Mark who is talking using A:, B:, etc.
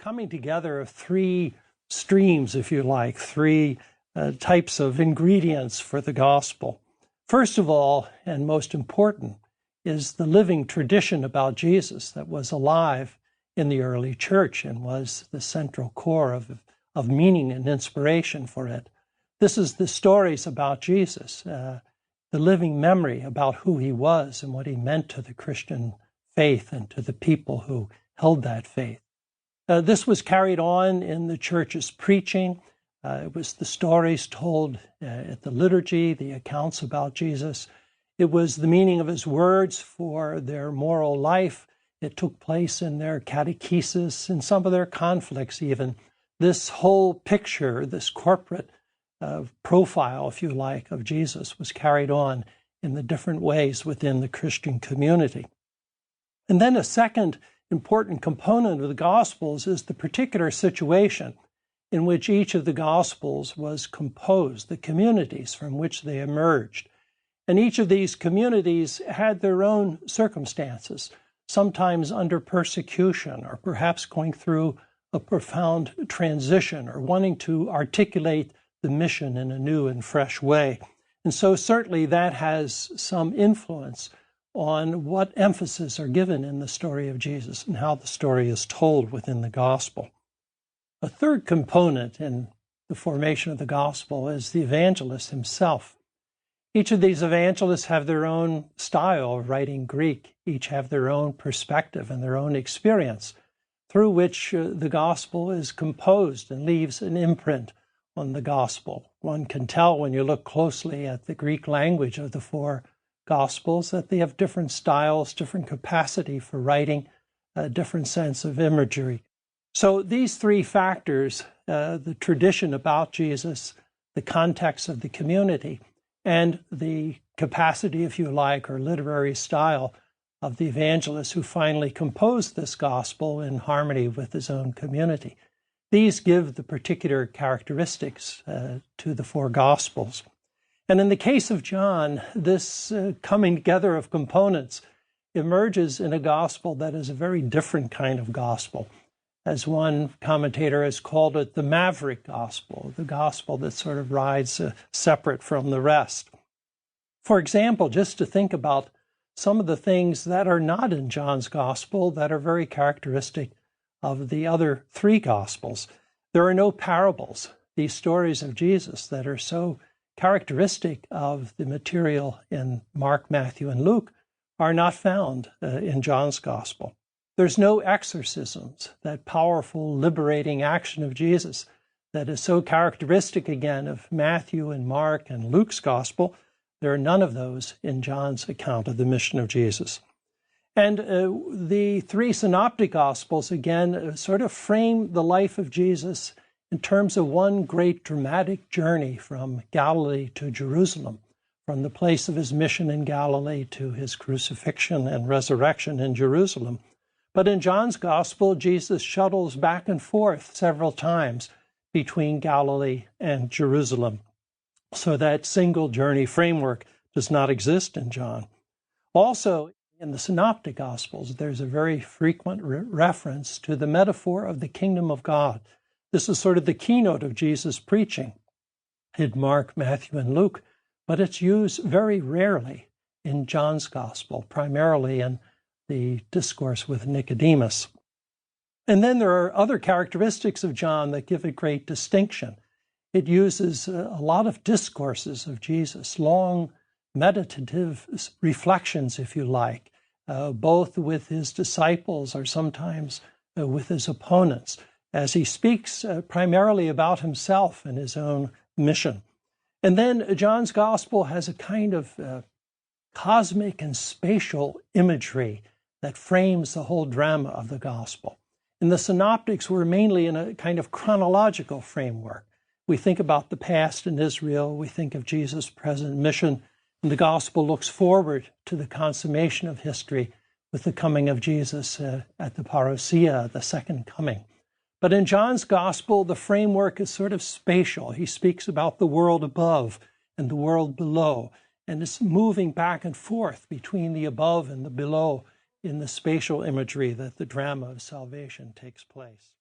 A: coming together of three streams, if you like, three types of ingredients for the gospel. First of all, and most important, is the living tradition about Jesus that was alive in the early church and was the central core of meaning and inspiration for it. This is the stories about Jesus, the living memory about who he was and what he meant to the Christian faith and to the people who held that faith. This was carried on in the church's preaching. It was the stories told at the liturgy, the accounts about Jesus. It was the meaning of his words for their moral life. It took place in their catechesis, in some of their conflicts even. This whole picture, this corporate profile, if you like, of Jesus was carried on in the different ways within the Christian community. And then a second important component of the Gospels is the particular situation in which each of the Gospels was composed, the communities from which they emerged. And each of these communities had their own circumstances, sometimes under persecution or perhaps going through a profound transition or wanting to articulate the mission in a new and fresh way. And so certainly that has some influence on what emphasis are given in the story of Jesus and how the story is told within the gospel. A third component in the formation of the gospel is the evangelist himself. Each of these evangelists have their own style of writing Greek. Each have their own perspective and their own experience through which the gospel is composed and leaves an imprint on the gospel. One can tell when you look closely at the Greek language of the four Gospels that they have different styles, different capacity for writing, a different sense of imagery. So these three factors, the tradition about Jesus, the context of the community, and the capacity, if you like, or literary style of the evangelist who finally composed this gospel in harmony with his own community. These give the particular characteristics to the four Gospels. And in the case of John, this coming together of components emerges in a gospel that is a very different kind of gospel. As one commentator has called it, the maverick gospel, the gospel that sort of rides separate from the rest. For example, just to think about some of the things that are not in John's gospel that are very characteristic of the other three gospels. There are no parables, these stories of Jesus that are so characteristic of the material in Mark, Matthew, and Luke are not found in John's gospel. There's no exorcisms, that powerful, liberating action of Jesus that is so characteristic again of Matthew and Mark and Luke's gospel. There are none of those in John's account of the mission of Jesus. And the three synoptic gospels, again, sort of frame the life of Jesus in terms of one great dramatic journey from Galilee to Jerusalem, from the place of his mission in Galilee to his crucifixion and resurrection in Jerusalem. But in John's gospel, Jesus shuttles back and forth several times between Galilee and Jerusalem. So that single journey framework does not exist in John. Also, in the synoptic gospels, there's a very frequent reference to the metaphor of the kingdom of God. This is sort of the keynote of Jesus' preaching in Mark, Matthew, and Luke, but it's used very rarely in John's gospel, primarily in the discourse with Nicodemus. And then there are other characteristics of John that give it great distinction. It uses a lot of discourses of Jesus, long meditative reflections, if you like, both with his disciples or sometimes with his opponents, as he speaks primarily about himself and his own mission. And then John's gospel has a kind of cosmic and spatial imagery that frames the whole drama of the gospel. In the synoptics, we're mainly in a kind of chronological framework. We think about the past in Israel, we think of Jesus' present mission, and the gospel looks forward to the consummation of history with the coming of Jesus at the parousia, the second coming. But in John's gospel, the framework is sort of spatial. He speaks about the world above and the world below, and it's moving back and forth between the above and the below in the spatial imagery that the drama of salvation takes place.